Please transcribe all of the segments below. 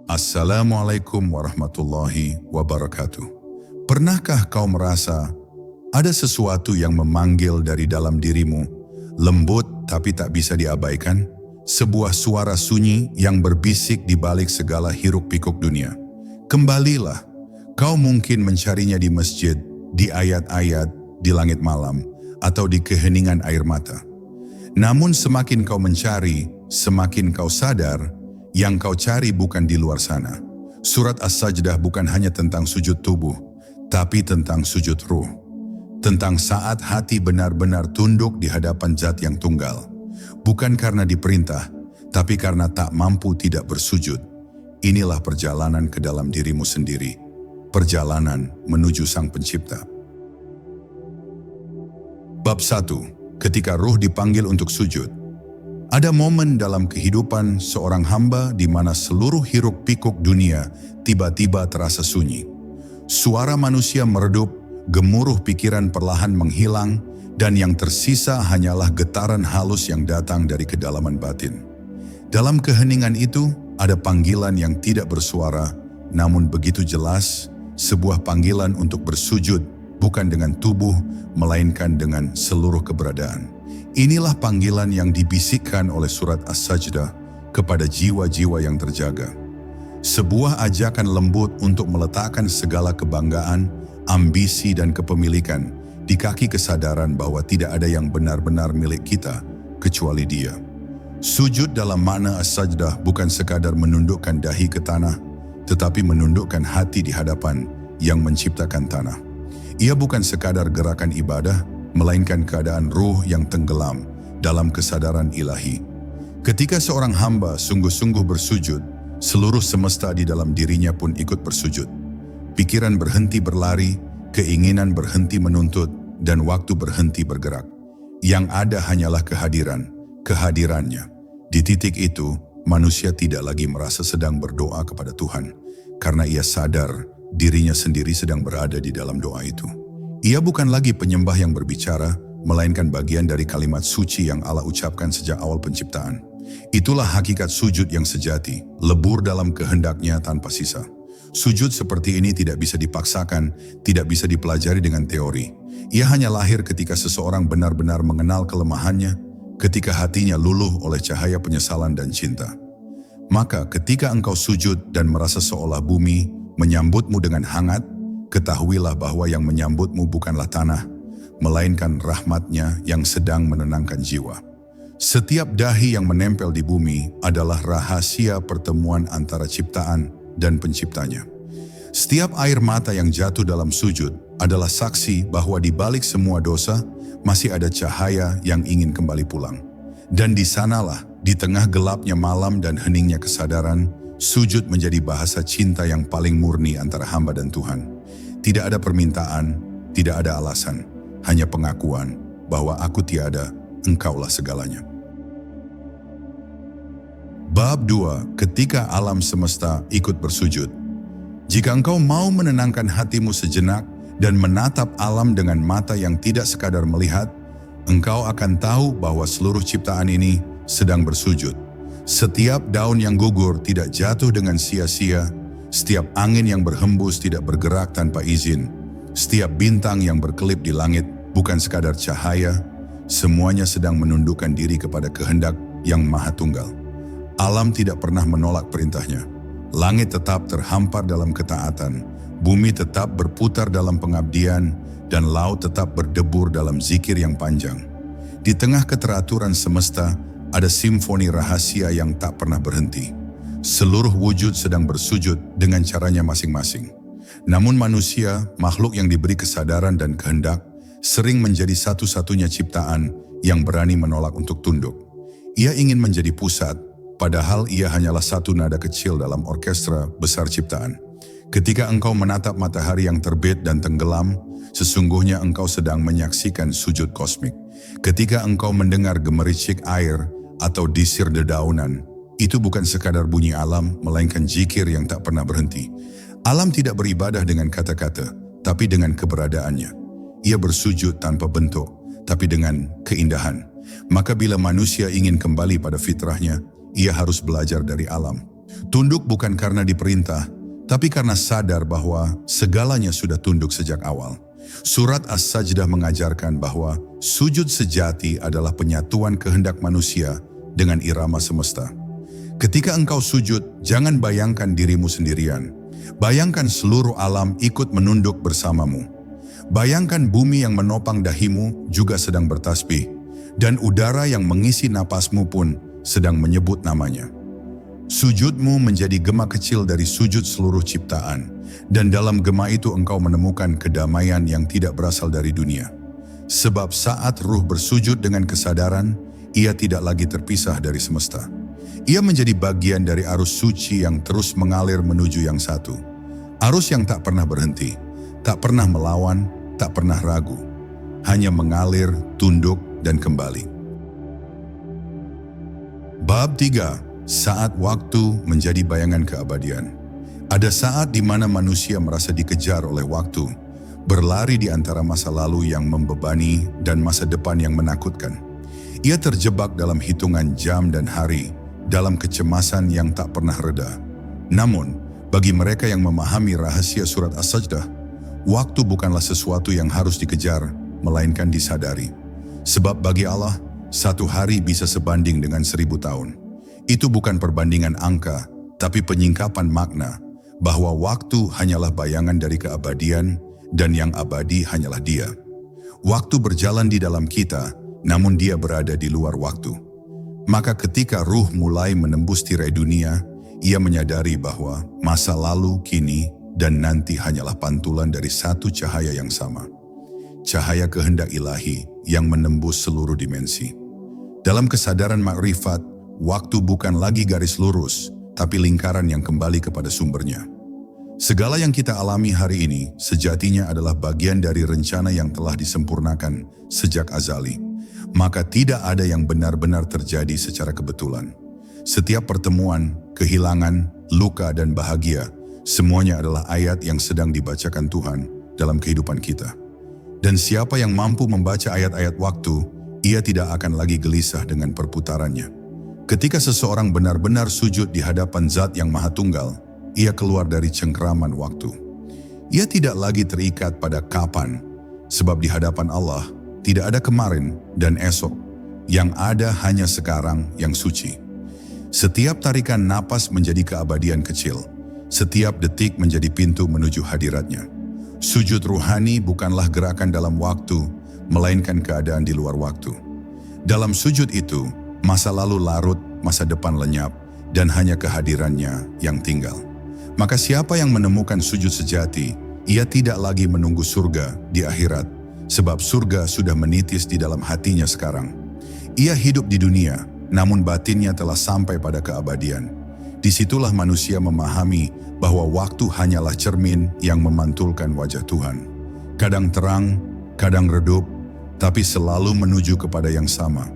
Assalamualaikum warahmatullahi wabarakatuh. Pernahkah kau merasa ada sesuatu yang memanggil dari dalam dirimu, lembut tapi tak bisa diabaikan? Sebuah suara sunyi yang berbisik di balik segala hiruk-pikuk dunia. Kembalilah, kau mungkin mencarinya di masjid, di ayat-ayat, di langit malam, atau di keheningan air mata. Namun semakin kau mencari, semakin kau sadar, yang kau cari bukan di luar sana. Surat As-Sajdah bukan hanya tentang sujud tubuh, tapi tentang sujud ruh. Tentang saat hati benar-benar tunduk di hadapan Zat yang tunggal. Bukan karena diperintah, tapi karena tak mampu tidak bersujud. Inilah perjalanan ke dalam dirimu sendiri. Perjalanan menuju Sang Pencipta. Bab 1. Ketika ruh dipanggil untuk sujud. Ada momen dalam kehidupan seorang hamba di mana seluruh hiruk-pikuk dunia tiba-tiba terasa sunyi. Suara manusia meredup, gemuruh pikiran perlahan menghilang, dan yang tersisa hanyalah getaran halus yang datang dari kedalaman batin. Dalam keheningan itu, ada panggilan yang tidak bersuara, namun begitu jelas, sebuah panggilan untuk bersujud, bukan dengan tubuh, melainkan dengan seluruh keberadaan. Inilah panggilan yang dibisikkan oleh surat As-Sajdah kepada jiwa-jiwa yang terjaga. Sebuah ajakan lembut untuk meletakkan segala kebanggaan, ambisi dan kepemilikan di kaki kesadaran bahwa tidak ada yang benar-benar milik kita kecuali Dia. Sujud dalam makna As-Sajdah bukan sekadar menundukkan dahi ke tanah, tetapi menundukkan hati di hadapan yang menciptakan tanah. Ia bukan sekadar gerakan ibadah, melainkan keadaan ruh yang tenggelam dalam kesadaran ilahi. Ketika seorang hamba sungguh-sungguh bersujud, seluruh semesta di dalam dirinya pun ikut bersujud. Pikiran berhenti berlari, keinginan berhenti menuntut, dan waktu berhenti bergerak. Yang ada hanyalah kehadirannya. Di titik itu, manusia tidak lagi merasa sedang berdoa kepada Tuhan, karena ia sadar dirinya sendiri sedang berada di dalam doa itu. Ia bukan lagi penyembah yang berbicara, melainkan bagian dari kalimat suci yang Allah ucapkan sejak awal penciptaan. Itulah hakikat sujud yang sejati, lebur dalam kehendaknya tanpa sisa. Sujud seperti ini tidak bisa dipaksakan, tidak bisa dipelajari dengan teori. Ia hanya lahir ketika seseorang benar-benar mengenal kelemahannya, ketika hatinya luluh oleh cahaya penyesalan dan cinta. Maka ketika engkau sujud dan merasa seolah bumi menyambutmu dengan hangat, ketahuilah bahwa yang menyambutmu bukanlah tanah, melainkan rahmat-Nya yang sedang menenangkan jiwa. Setiap dahi yang menempel di bumi adalah rahasia pertemuan antara ciptaan dan penciptanya. Setiap air mata yang jatuh dalam sujud adalah saksi bahwa di balik semua dosa masih ada cahaya yang ingin kembali pulang. Dan di sanalah, di tengah gelapnya malam dan heningnya kesadaran, sujud menjadi bahasa cinta yang paling murni antara hamba dan Tuhan. Tidak ada permintaan, tidak ada alasan, hanya pengakuan bahwa aku tiada, Engkaulah segalanya. Bab 2. Ketika alam semesta ikut bersujud. Jika engkau mau menenangkan hatimu sejenak dan menatap alam dengan mata yang tidak sekadar melihat, engkau akan tahu bahwa seluruh ciptaan ini sedang bersujud. Setiap daun yang gugur tidak jatuh dengan sia-sia, setiap angin yang berhembus tidak bergerak tanpa izin, setiap bintang yang berkelip di langit bukan sekadar cahaya, semuanya sedang menundukkan diri kepada kehendak yang maha tunggal. Alam tidak pernah menolak perintahnya. Langit tetap terhampar dalam ketaatan, bumi tetap berputar dalam pengabdian, dan laut tetap berdebur dalam zikir yang panjang. Di tengah keteraturan semesta, ada simfoni rahasia yang tak pernah berhenti. Seluruh wujud sedang bersujud dengan caranya masing-masing. Namun manusia, makhluk yang diberi kesadaran dan kehendak, sering menjadi satu-satunya ciptaan yang berani menolak untuk tunduk. Ia ingin menjadi pusat, padahal ia hanyalah satu nada kecil dalam orkestra besar ciptaan. Ketika engkau menatap matahari yang terbit dan tenggelam, sesungguhnya engkau sedang menyaksikan sujud kosmik. Ketika engkau mendengar gemericik air atau disir dedaunan, itu bukan sekadar bunyi alam, melainkan zikir yang tak pernah berhenti. Alam tidak beribadah dengan kata-kata, tapi dengan keberadaannya. Ia bersujud tanpa bentuk, tapi dengan keindahan. Maka bila manusia ingin kembali pada fitrahnya, ia harus belajar dari alam. Tunduk bukan karena diperintah, tapi karena sadar bahwa segalanya sudah tunduk sejak awal. Surat As-Sajdah mengajarkan bahwa sujud sejati adalah penyatuan kehendak manusia dengan irama semesta. Ketika engkau sujud, jangan bayangkan dirimu sendirian. Bayangkan seluruh alam ikut menunduk bersamamu. Bayangkan bumi yang menopang dahimu juga sedang bertasbih, dan udara yang mengisi napasmu pun sedang menyebut namanya. Sujudmu menjadi gema kecil dari sujud seluruh ciptaan, dan dalam gema itu engkau menemukan kedamaian yang tidak berasal dari dunia. Sebab saat ruh bersujud dengan kesadaran, ia tidak lagi terpisah dari semesta. Ia menjadi bagian dari arus suci yang terus mengalir menuju yang satu. Arus yang tak pernah berhenti, tak pernah melawan, tak pernah ragu. Hanya mengalir, tunduk, dan kembali. Bab 3. Saat waktu menjadi bayangan keabadian. Ada saat di mana manusia merasa dikejar oleh waktu, berlari di antara masa lalu yang membebani dan masa depan yang menakutkan. Ia terjebak dalam hitungan jam dan hari, dalam kecemasan yang tak pernah reda. Namun, bagi mereka yang memahami rahasia surat As-Sajdah, waktu bukanlah sesuatu yang harus dikejar, melainkan disadari. Sebab bagi Allah, satu hari bisa sebanding dengan 1000 tahun. Itu bukan perbandingan angka, tapi penyingkapan makna, bahwa waktu hanyalah bayangan dari keabadian, dan yang abadi hanyalah Dia. Waktu berjalan di dalam kita, namun Dia berada di luar waktu. Maka ketika ruh mulai menembus tirai dunia, ia menyadari bahwa masa lalu, kini, dan nanti hanyalah pantulan dari satu cahaya yang sama. Cahaya kehendak ilahi yang menembus seluruh dimensi. Dalam kesadaran makrifat, waktu bukan lagi garis lurus, tapi lingkaran yang kembali kepada sumbernya. Segala yang kita alami hari ini sejatinya adalah bagian dari rencana yang telah disempurnakan sejak azali. Maka tidak ada yang benar-benar terjadi secara kebetulan. Setiap pertemuan, kehilangan, luka, dan bahagia, semuanya adalah ayat yang sedang dibacakan Tuhan dalam kehidupan kita. Dan siapa yang mampu membaca ayat-ayat waktu, ia tidak akan lagi gelisah dengan perputarannya. Ketika seseorang benar-benar sujud di hadapan Zat yang Maha Tunggal, ia keluar dari cengkraman waktu. Ia tidak lagi terikat pada kapan, sebab di hadapan Allah tidak ada kemarin dan esok, yang ada hanya sekarang yang suci. Setiap tarikan napas menjadi keabadian kecil, setiap detik menjadi pintu menuju hadiratnya. Sujud ruhani bukanlah gerakan dalam waktu, melainkan keadaan di luar waktu. Dalam sujud itu, masa lalu larut, masa depan lenyap, dan hanya kehadirannya yang tinggal. Maka siapa yang menemukan sujud sejati, ia tidak lagi menunggu surga di akhirat, sebab surga sudah menitis di dalam hatinya sekarang. Ia hidup di dunia, namun batinnya telah sampai pada keabadian. Disitulah manusia memahami bahwa waktu hanyalah cermin yang memantulkan wajah Tuhan. Kadang terang, kadang redup, tapi selalu menuju kepada yang sama.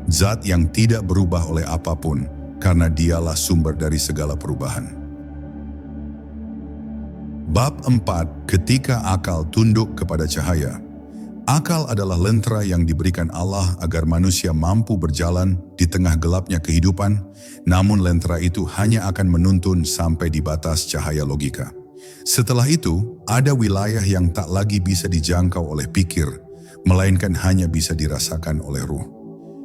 Zat yang tidak berubah oleh apapun, karena Dialah sumber dari segala perubahan. Bab 4. Ketika akal tunduk kepada cahaya. Akal adalah lentera yang diberikan Allah agar manusia mampu berjalan di tengah gelapnya kehidupan, namun lentera itu hanya akan menuntun sampai di batas cahaya logika. Setelah itu, ada wilayah yang tak lagi bisa dijangkau oleh pikir, melainkan hanya bisa dirasakan oleh ruh.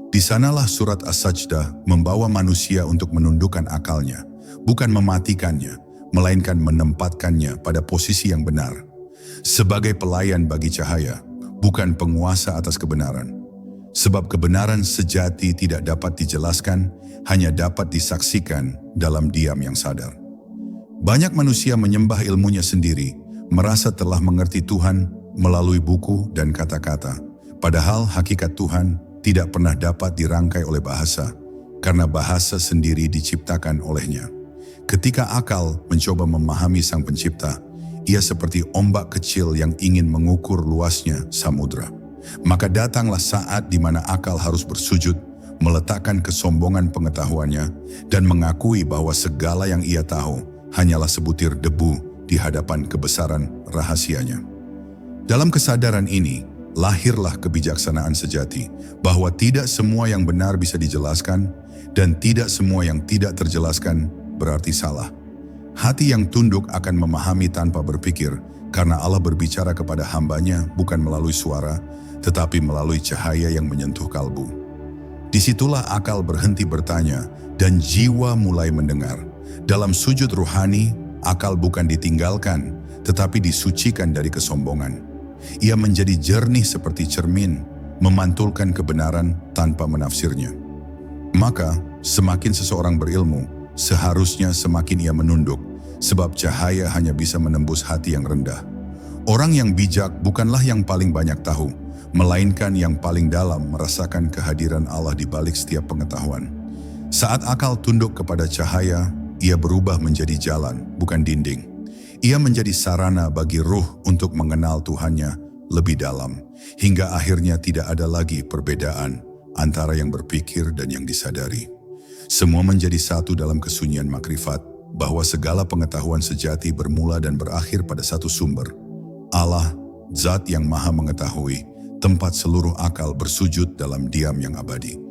Di sanalah surat As-Sajdah membawa manusia untuk menundukkan akalnya, bukan mematikannya, melainkan menempatkannya pada posisi yang benar. Sebagai pelayan bagi cahaya, bukan penguasa atas kebenaran. Sebab kebenaran sejati tidak dapat dijelaskan, hanya dapat disaksikan dalam diam yang sadar. Banyak manusia menyembah ilmunya sendiri, merasa telah mengerti Tuhan melalui buku dan kata-kata. Padahal hakikat Tuhan tidak pernah dapat dirangkai oleh bahasa, karena bahasa sendiri diciptakan olehnya. Ketika akal mencoba memahami Sang Pencipta, ia seperti ombak kecil yang ingin mengukur luasnya samudra. Maka datanglah saat di mana akal harus bersujud, meletakkan kesombongan pengetahuannya, dan mengakui bahwa segala yang ia tahu hanyalah sebutir debu di hadapan kebesaran rahasianya. Dalam kesadaran ini, lahirlah kebijaksanaan sejati, bahwa tidak semua yang benar bisa dijelaskan, Dan tidak semua yang tidak terjelaskan berarti salah. Hati yang tunduk akan memahami tanpa berpikir, karena Allah berbicara kepada hambanya bukan melalui suara, tetapi melalui cahaya yang menyentuh kalbu. Disitulah akal berhenti bertanya dan jiwa mulai mendengar. Dalam sujud ruhani, akal bukan ditinggalkan, tetapi disucikan dari kesombongan. Ia menjadi jernih seperti cermin, memantulkan kebenaran tanpa menafsirnya. Maka, semakin seseorang berilmu, seharusnya semakin ia menunduk, sebab cahaya hanya bisa menembus hati yang rendah. Orang yang bijak bukanlah yang paling banyak tahu, melainkan yang paling dalam merasakan kehadiran Allah di balik setiap pengetahuan. Saat akal tunduk kepada cahaya, ia berubah menjadi jalan, bukan dinding. Ia menjadi sarana bagi ruh untuk mengenal Tuhannya lebih dalam, hingga akhirnya tidak ada lagi perbedaan antara yang berpikir dan yang disadari. Semua menjadi satu dalam kesunyian makrifat, bahwa segala pengetahuan sejati bermula dan berakhir pada satu sumber. Allah, Zat yang Maha Mengetahui, tempat seluruh akal bersujud dalam diam yang abadi.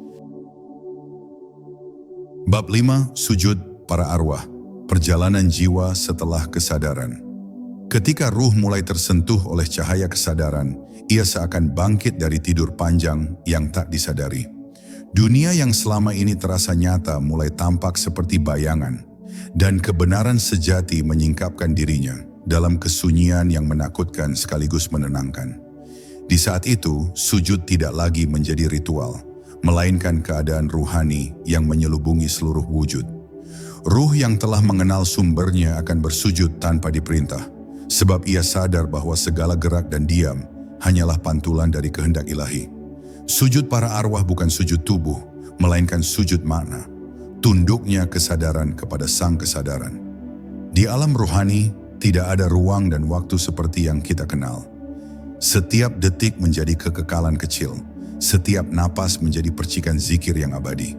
Bab 5, Sujud para arwah, perjalanan jiwa setelah kesadaran. Ketika ruh mulai tersentuh oleh cahaya kesadaran, ia seakan bangkit dari tidur panjang yang tak disadari. Dunia yang selama ini terasa nyata mulai tampak seperti bayangan, dan kebenaran sejati menyingkapkan dirinya dalam kesunyian yang menakutkan sekaligus menenangkan. Di saat itu, sujud tidak lagi menjadi ritual, melainkan keadaan ruhani yang menyelubungi seluruh wujud. Ruh yang telah mengenal sumbernya akan bersujud tanpa diperintah, sebab ia sadar bahwa segala gerak dan diam hanyalah pantulan dari kehendak ilahi. Sujud para arwah bukan sujud tubuh, melainkan sujud makna, tunduknya kesadaran kepada sang kesadaran. Di alam ruhani, tidak ada ruang dan waktu seperti yang kita kenal. Setiap detik menjadi kekekalan kecil, setiap napas menjadi percikan zikir yang abadi.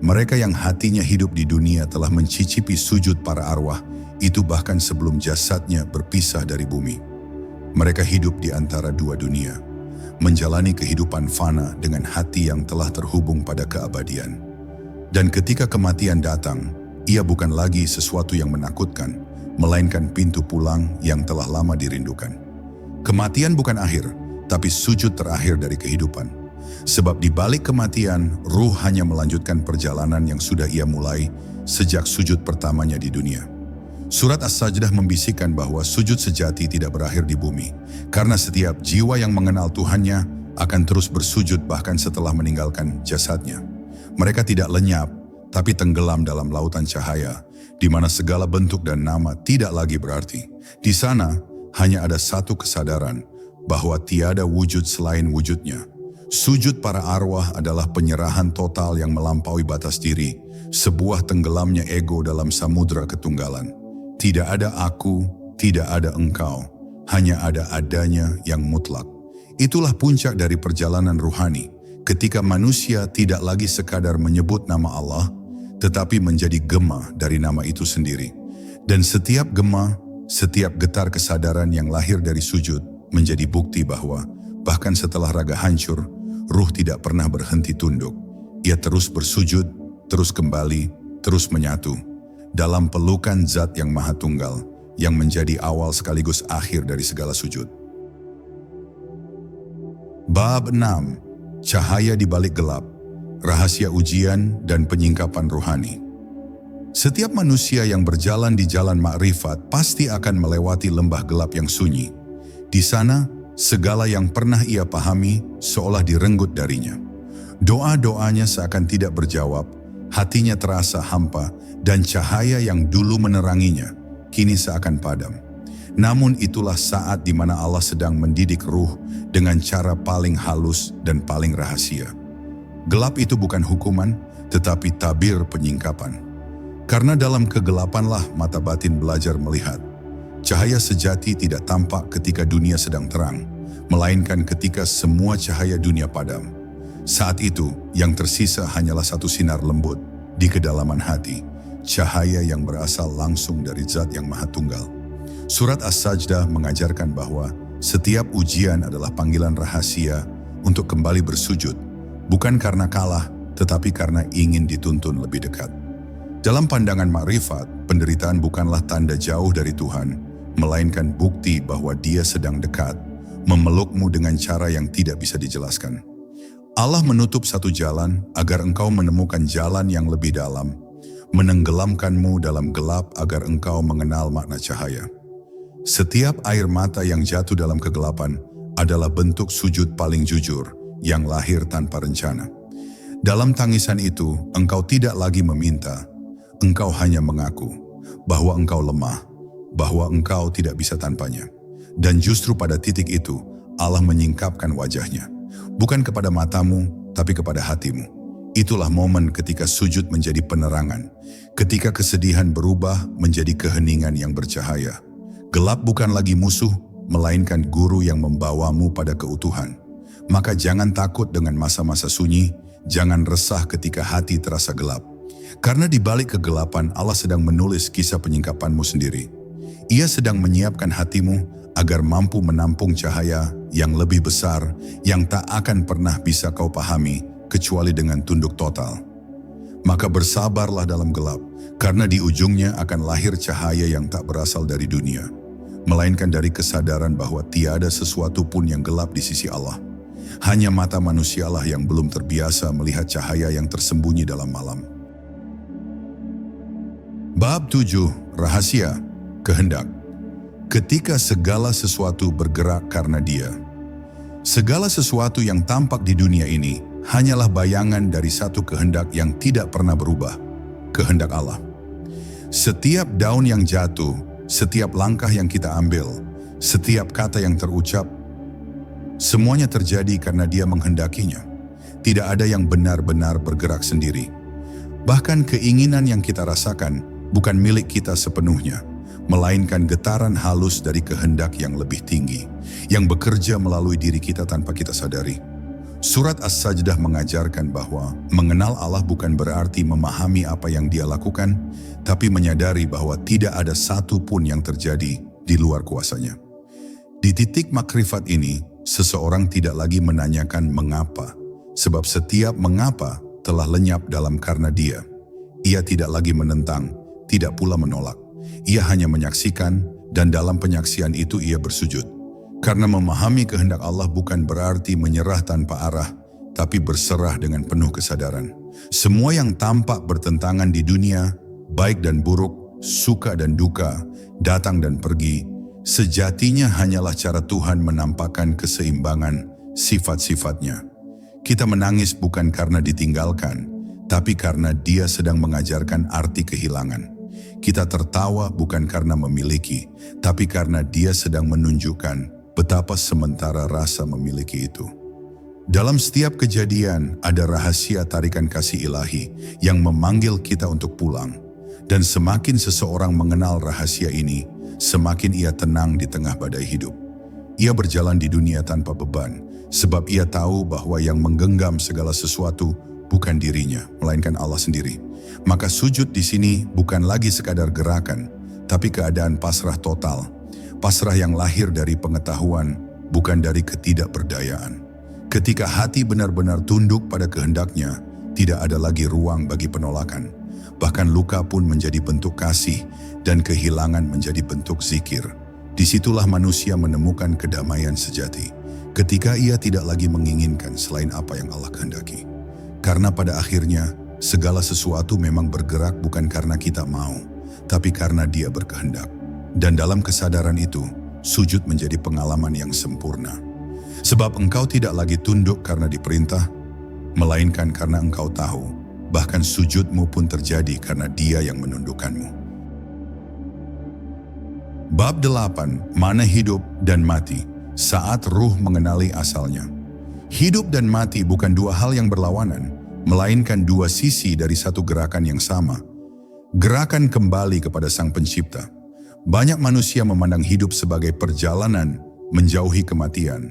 Mereka yang hatinya hidup di dunia telah mencicipi sujud para arwah, itu bahkan sebelum jasadnya berpisah dari bumi. Mereka hidup di antara dua dunia, menjalani kehidupan fana dengan hati yang telah terhubung pada keabadian. Dan ketika kematian datang, ia bukan lagi sesuatu yang menakutkan, melainkan pintu pulang yang telah lama dirindukan. Kematian bukan akhir, tapi sujud terakhir dari kehidupan. Sebab di balik kematian, ruh hanya melanjutkan perjalanan yang sudah ia mulai sejak sujud pertamanya di dunia. Surat As-Sajdah membisikkan bahwa sujud sejati tidak berakhir di bumi, karena setiap jiwa yang mengenal Tuhannya akan terus bersujud bahkan setelah meninggalkan jasadnya. Mereka tidak lenyap, tapi tenggelam dalam lautan cahaya, di mana segala bentuk dan nama tidak lagi berarti. Di sana hanya ada satu kesadaran, bahwa tiada wujud selain wujudnya. Sujud para arwah adalah penyerahan total yang melampaui batas diri, sebuah tenggelamnya ego dalam samudra ketunggalan. Tidak ada aku, tidak ada engkau, hanya ada adanya yang mutlak. Itulah puncak dari perjalanan ruhani, ketika manusia tidak lagi sekadar menyebut nama Allah, tetapi menjadi gema dari nama itu sendiri. Dan setiap gema, setiap getar kesadaran yang lahir dari sujud, menjadi bukti bahwa bahkan setelah raga hancur, ruh tidak pernah berhenti tunduk. Ia terus bersujud, terus kembali, terus menyatu dalam pelukan Zat yang Maha Tunggal, yang menjadi awal sekaligus akhir dari segala sujud. Bab 6, Cahaya di balik gelap, rahasia ujian dan penyingkapan ruhani. Setiap manusia yang berjalan di jalan makrifat pasti akan melewati lembah gelap yang sunyi. Di sana, segala yang pernah ia pahami seolah direnggut darinya. Doa-doanya seakan tidak berjawab, hatinya terasa hampa, dan cahaya yang dulu meneranginya kini seakan padam. Namun itulah saat di mana Allah sedang mendidik ruh dengan cara paling halus dan paling rahasia. Gelap itu bukan hukuman, tetapi tabir penyingkapan. Karena dalam kegelapanlah mata batin belajar melihat. Cahaya sejati tidak tampak ketika dunia sedang terang, melainkan ketika semua cahaya dunia padam. Saat itu, yang tersisa hanyalah satu sinar lembut di kedalaman hati, cahaya yang berasal langsung dari Zat yang Maha Tunggal. Surat As-Sajdah mengajarkan bahwa setiap ujian adalah panggilan rahasia untuk kembali bersujud, bukan karena kalah, tetapi karena ingin dituntun lebih dekat. Dalam pandangan makrifat, penderitaan bukanlah tanda jauh dari Tuhan, melainkan bukti bahwa Dia sedang dekat, memelukmu dengan cara yang tidak bisa dijelaskan. Allah menutup satu jalan agar engkau menemukan jalan yang lebih dalam, menenggelamkanmu dalam gelap agar engkau mengenal makna cahaya. Setiap air mata yang jatuh dalam kegelapan adalah bentuk sujud paling jujur yang lahir tanpa rencana. Dalam tangisan itu, engkau tidak lagi meminta, engkau hanya mengaku bahwa engkau lemah, bahwa engkau tidak bisa tanpanya. Dan justru pada titik itu, Allah menyingkapkan wajahnya, bukan kepada matamu, tapi kepada hatimu. Itulah momen ketika sujud menjadi penerangan, ketika kesedihan berubah menjadi keheningan yang bercahaya. Gelap bukan lagi musuh, melainkan guru yang membawamu pada keutuhan. Maka jangan takut dengan masa-masa sunyi, jangan resah ketika hati terasa gelap. Karena di balik kegelapan Allah sedang menulis kisah penyingkapanmu sendiri. Ia sedang menyiapkan hatimu agar mampu menampung cahaya yang lebih besar yang tak akan pernah bisa kau pahami kecuali dengan tunduk total. Maka bersabarlah dalam gelap, karena di ujungnya akan lahir cahaya yang tak berasal dari dunia, melainkan dari kesadaran bahwa tiada sesuatu pun yang gelap di sisi Allah. Hanya mata manusialah yang belum terbiasa melihat cahaya yang tersembunyi dalam malam. Bab 7. Rahasia Kehendak. Ketika segala sesuatu bergerak karena Dia. Segala sesuatu yang tampak di dunia ini hanyalah bayangan dari satu kehendak yang tidak pernah berubah, kehendak Allah. Setiap daun yang jatuh, setiap langkah yang kita ambil, setiap kata yang terucap, semuanya terjadi karena Dia menghendakinya. Tidak ada yang benar-benar bergerak sendiri. Bahkan keinginan yang kita rasakan bukan milik kita sepenuhnya, melainkan getaran halus dari kehendak yang lebih tinggi, yang bekerja melalui diri kita tanpa kita sadari. Surat As-Sajdah mengajarkan bahwa mengenal Allah bukan berarti memahami apa yang Dia lakukan, tapi menyadari bahwa tidak ada satu pun yang terjadi di luar kuasanya. Di titik makrifat ini, seseorang tidak lagi menanyakan mengapa, sebab setiap mengapa telah lenyap dalam karena Dia. Ia tidak lagi menentang, tidak pula menolak. Ia hanya menyaksikan, dan dalam penyaksian itu ia bersujud. Karena memahami kehendak Allah bukan berarti menyerah tanpa arah, tapi berserah dengan penuh kesadaran. Semua yang tampak bertentangan di dunia, baik dan buruk, suka dan duka, datang dan pergi, sejatinya hanyalah cara Tuhan menampakkan keseimbangan sifat-sifatnya. Kita menangis bukan karena ditinggalkan, tapi karena Dia sedang mengajarkan arti kehilangan. Kita tertawa bukan karena memiliki, tapi karena Dia sedang menunjukkan betapa sementara rasa memiliki itu. Dalam setiap kejadian ada rahasia tarikan kasih ilahi yang memanggil kita untuk pulang. Dan semakin seseorang mengenal rahasia ini, semakin ia tenang di tengah badai hidup. Ia berjalan di dunia tanpa beban, sebab ia tahu bahwa yang menggenggam segala sesuatu bukan dirinya, melainkan Allah sendiri. Maka sujud di sini bukan lagi sekadar gerakan, tapi keadaan pasrah total. Pasrah yang lahir dari pengetahuan, bukan dari ketidakberdayaan. Ketika hati benar-benar tunduk pada kehendaknya, tidak ada lagi ruang bagi penolakan. Bahkan luka pun menjadi bentuk kasih, dan kehilangan menjadi bentuk zikir. Disitulah manusia menemukan kedamaian sejati, ketika ia tidak lagi menginginkan selain apa yang Allah kehendaki. Karena pada akhirnya, segala sesuatu memang bergerak bukan karena kita mau, tapi karena Dia berkehendak. Dan dalam kesadaran itu, sujud menjadi pengalaman yang sempurna. Sebab engkau tidak lagi tunduk karena diperintah, melainkan karena engkau tahu, bahkan sujudmu pun terjadi karena Dia yang menundukkanmu. Bab 8. Mana hidup dan mati saat ruh mengenali asalnya. Hidup dan mati bukan dua hal yang berlawanan, melainkan dua sisi dari satu gerakan yang sama. Gerakan kembali kepada Sang Pencipta. Banyak manusia memandang hidup sebagai perjalanan menjauhi kematian,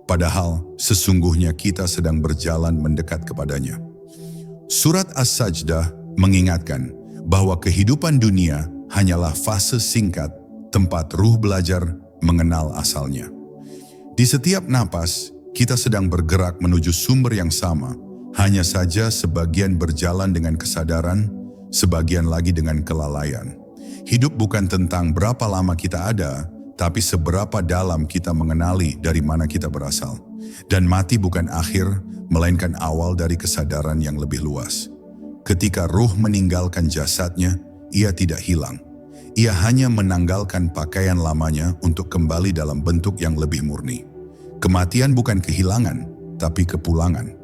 padahal sesungguhnya kita sedang berjalan mendekat kepadanya. Surat As-Sajdah mengingatkan bahwa kehidupan dunia hanyalah fase singkat tempat ruh belajar mengenal asalnya. Di setiap napas, kita sedang bergerak menuju sumber yang sama, Hanya saja sebagian berjalan dengan kesadaran, sebagian lagi dengan kelalaian. Hidup bukan tentang berapa lama kita ada, tapi seberapa dalam kita mengenali dari mana kita berasal. Dan mati bukan akhir, melainkan awal dari kesadaran yang lebih luas. Ketika ruh meninggalkan jasadnya, ia tidak hilang. Ia hanya menanggalkan pakaian lamanya untuk kembali dalam bentuk yang lebih murni. Kematian bukan kehilangan, tapi kepulangan.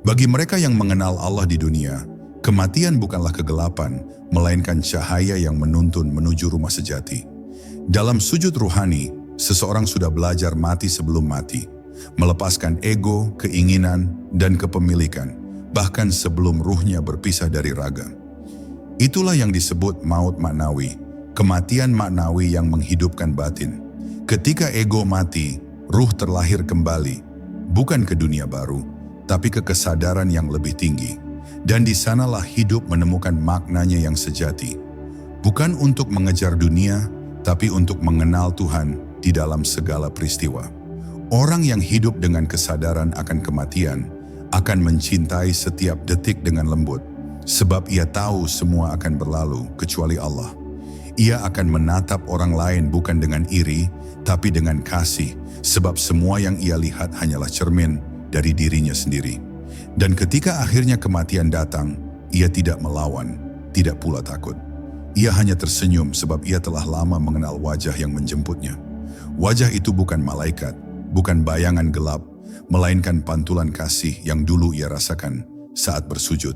Bagi mereka yang mengenal Allah di dunia, kematian bukanlah kegelapan, melainkan cahaya yang menuntun menuju rumah sejati. Dalam sujud ruhani, seseorang sudah belajar mati sebelum mati, melepaskan ego, keinginan, dan kepemilikan, bahkan sebelum ruhnya berpisah dari raga. Itulah yang disebut maut maknawi, kematian maknawi yang menghidupkan batin. Ketika ego mati, ruh terlahir kembali, bukan ke dunia baru, tapi ke kesadaran yang lebih tinggi. Dan di sanalah hidup menemukan maknanya yang sejati. Bukan untuk mengejar dunia, tapi untuk mengenal Tuhan di dalam segala peristiwa. Orang yang hidup dengan kesadaran akan kematian akan mencintai setiap detik dengan lembut, sebab ia tahu semua akan berlalu kecuali Allah. Ia akan menatap orang lain bukan dengan iri, tapi dengan kasih, sebab semua yang ia lihat hanyalah cermin dari dirinya sendiri. Dan ketika akhirnya kematian datang, ia tidak melawan, tidak pula takut. Ia hanya tersenyum sebab ia telah lama mengenal wajah yang menjemputnya. Wajah itu bukan malaikat, bukan bayangan gelap, melainkan pantulan kasih yang dulu ia rasakan saat bersujud.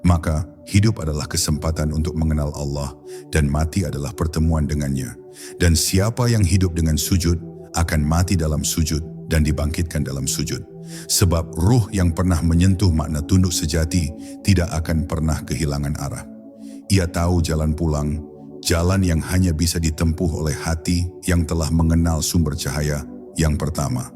Maka hidup adalah kesempatan untuk mengenal Allah dan mati adalah pertemuan dengannya. Dan siapa yang hidup dengan sujud akan mati dalam sujud dan dibangkitkan dalam sujud. Sebab ruh yang pernah menyentuh makna tunduk sejati tidak akan pernah kehilangan arah. Ia tahu jalan pulang, jalan yang hanya bisa ditempuh oleh hati yang telah mengenal sumber cahaya yang pertama.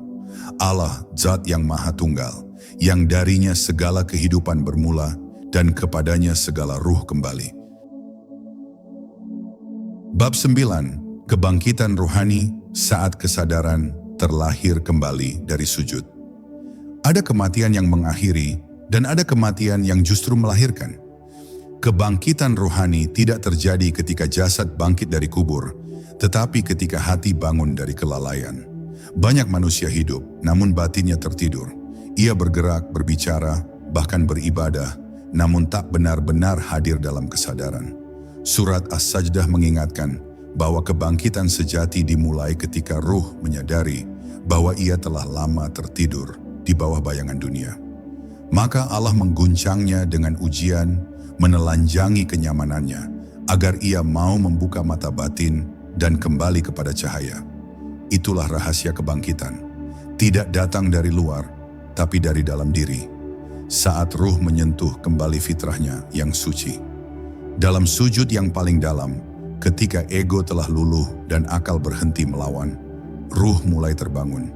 Allah, Zat yang Maha Tunggal, yang darinya segala kehidupan bermula dan kepadanya segala ruh kembali. Bab 9. Kebangkitan Ruhani saat kesadaran terlahir kembali dari sujud. Ada kematian yang mengakhiri dan ada kematian yang justru melahirkan. Kebangkitan ruhani tidak terjadi ketika jasad bangkit dari kubur, tetapi ketika hati bangun dari kelalaian. Banyak manusia hidup, namun batinnya tertidur. Ia bergerak, berbicara, bahkan beribadah, namun tak benar-benar hadir dalam kesadaran. Surat As-Sajdah mengingatkan bahwa kebangkitan sejati dimulai ketika ruh menyadari bahwa ia telah lama tertidur di bawah bayangan dunia. Maka Allah mengguncangnya dengan ujian, menelanjangi kenyamanannya, agar ia mau membuka mata batin dan kembali kepada cahaya. Itulah rahasia kebangkitan. Tidak datang dari luar, tapi dari dalam diri. Saat ruh menyentuh kembali fitrahnya yang suci. Dalam sujud yang paling dalam, ketika ego telah luluh dan akal berhenti melawan, ruh mulai terbangun.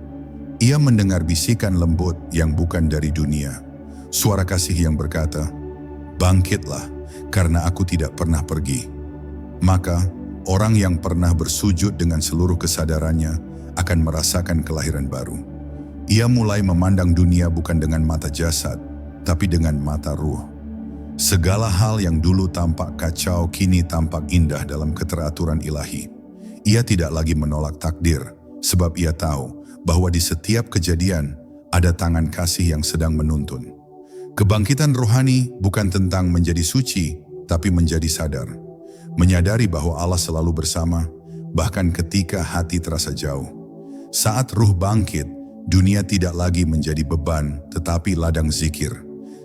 Ia mendengar bisikan lembut yang bukan dari dunia. Suara kasih yang berkata, "Bangkitlah, karena aku tidak pernah pergi." Maka, orang yang pernah bersujud dengan seluruh kesadarannya akan merasakan kelahiran baru. Ia mulai memandang dunia bukan dengan mata jasad, tapi dengan mata ruh. Segala hal yang dulu tampak kacau kini tampak indah dalam keteraturan ilahi. Ia tidak lagi menolak takdir, sebab ia tahu bahwa di setiap kejadian ada tangan kasih yang sedang menuntun. Kebangkitan rohani bukan tentang menjadi suci, tapi menjadi sadar. Menyadari bahwa Allah selalu bersama, bahkan ketika hati terasa jauh. Saat ruh bangkit, dunia tidak lagi menjadi beban, tetapi ladang zikir.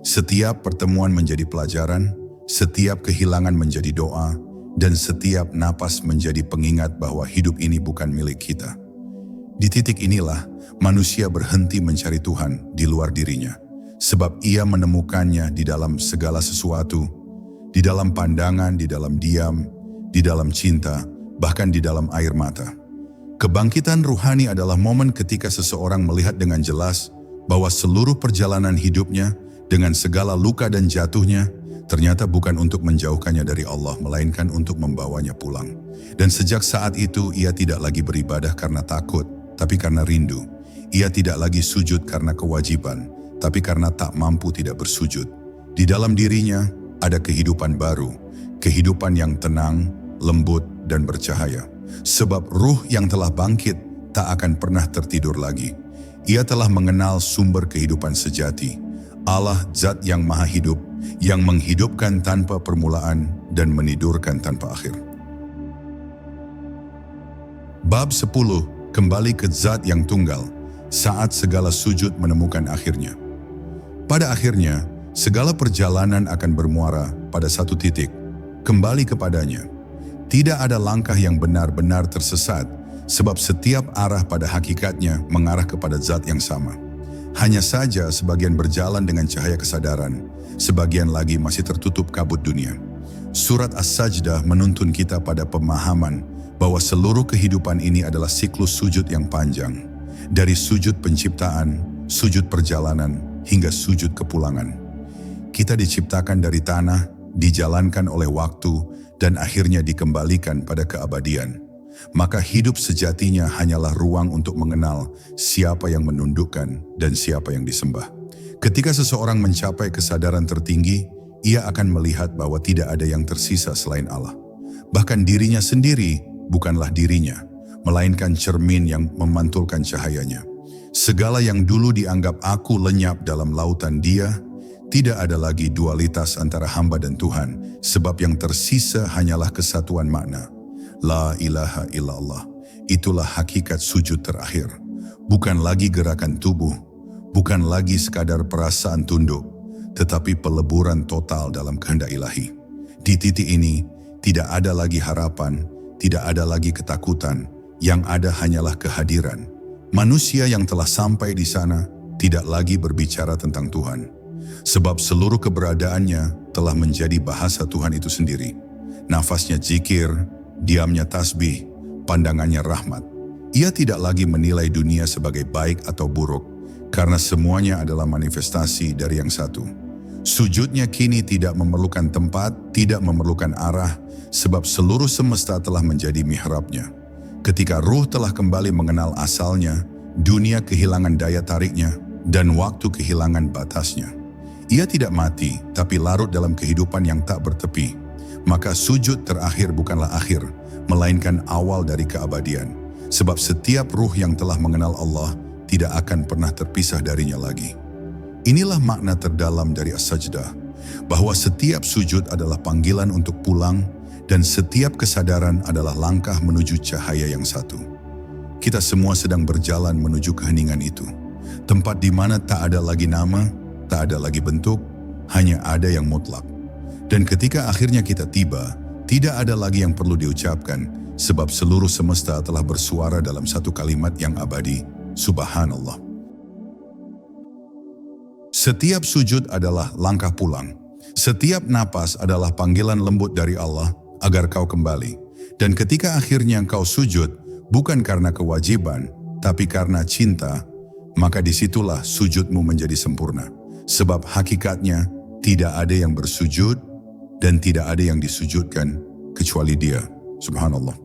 Setiap pertemuan menjadi pelajaran, setiap kehilangan menjadi doa, dan setiap napas menjadi pengingat bahwa hidup ini bukan milik kita. Di titik inilah manusia berhenti mencari Tuhan di luar dirinya, sebab ia menemukannya di dalam segala sesuatu, di dalam pandangan, di dalam diam, di dalam cinta, bahkan di dalam air mata. Kebangkitan ruhani adalah momen ketika seseorang melihat dengan jelas bahwa seluruh perjalanan hidupnya dengan segala luka dan jatuhnya ternyata bukan untuk menjauhkannya dari Allah, melainkan untuk membawanya pulang. Dan sejak saat itu ia tidak lagi beribadah karena takut, tapi karena rindu. Ia tidak lagi sujud karena kewajiban, tapi karena tak mampu tidak bersujud. Di dalam dirinya ada kehidupan baru, kehidupan yang tenang, lembut, dan bercahaya. Sebab ruh yang telah bangkit tak akan pernah tertidur lagi. Ia telah mengenal sumber kehidupan sejati, Allah Zat yang Maha Hidup, yang menghidupkan tanpa permulaan dan menidurkan tanpa akhir. Bab 10, kembali ke Zat yang tunggal, saat segala sujud menemukan akhirnya. Pada akhirnya, segala perjalanan akan bermuara pada satu titik, kembali kepadanya. Tidak ada langkah yang benar-benar tersesat, sebab setiap arah pada hakikatnya mengarah kepada Zat yang sama. Hanya saja sebagian berjalan dengan cahaya kesadaran, sebagian lagi masih tertutup kabut dunia. Surat As-Sajdah menuntun kita pada pemahaman bahwa seluruh kehidupan ini adalah siklus sujud yang panjang, dari sujud penciptaan, sujud perjalanan, hingga sujud kepulangan. Kita diciptakan dari tanah, dijalankan oleh waktu, dan akhirnya dikembalikan pada keabadian. Maka hidup sejatinya hanyalah ruang untuk mengenal siapa yang menundukkan dan siapa yang disembah. Ketika seseorang mencapai kesadaran tertinggi, ia akan melihat bahwa tidak ada yang tersisa selain Allah. Bahkan dirinya sendiri bukanlah dirinya, melainkan cermin yang memantulkan cahayanya. Segala yang dulu dianggap aku lenyap dalam lautan Dia, tidak ada lagi dualitas antara hamba dan Tuhan, sebab yang tersisa hanyalah kesatuan makna. La ilaha illallah, itulah hakikat sujud terakhir. Bukan lagi gerakan tubuh, bukan lagi sekadar perasaan tunduk, tetapi peleburan total dalam kehendak ilahi. Di titik ini, tidak ada lagi harapan, tidak ada lagi ketakutan, yang ada hanyalah kehadiran. Manusia yang telah sampai di sana tidak lagi berbicara tentang Tuhan, sebab seluruh keberadaannya telah menjadi bahasa Tuhan itu sendiri. Nafasnya zikir, diamnya tasbih, pandangannya rahmat. Ia tidak lagi menilai dunia sebagai baik atau buruk, karena semuanya adalah manifestasi dari yang satu. Sujudnya kini tidak memerlukan tempat, tidak memerlukan arah, sebab seluruh semesta telah menjadi mihrabnya. Ketika ruh telah kembali mengenal asalnya, dunia kehilangan daya tariknya, dan waktu kehilangan batasnya. Ia tidak mati, tapi larut dalam kehidupan yang tak bertepi. Maka sujud terakhir bukanlah akhir, melainkan awal dari keabadian. Sebab setiap ruh yang telah mengenal Allah tidak akan pernah terpisah darinya lagi. Inilah makna terdalam dari As-Sajdah, bahwa setiap sujud adalah panggilan untuk pulang, dan setiap kesadaran adalah langkah menuju cahaya yang satu. Kita semua sedang berjalan menuju keheningan itu, tempat di mana tak ada lagi nama, tak ada lagi bentuk, hanya ada yang mutlak. Dan ketika akhirnya kita tiba, tidak ada lagi yang perlu diucapkan, sebab seluruh semesta telah bersuara dalam satu kalimat yang abadi, Subhanallah. Setiap sujud adalah langkah pulang. Setiap napas adalah panggilan lembut dari Allah agar kau kembali. Dan ketika akhirnya kau sujud, bukan karena kewajiban, tapi karena cinta, maka disitulah sujudmu menjadi sempurna. Sebab hakikatnya tidak ada yang bersujud dan tidak ada yang disujudkan kecuali Dia. Subhanallah.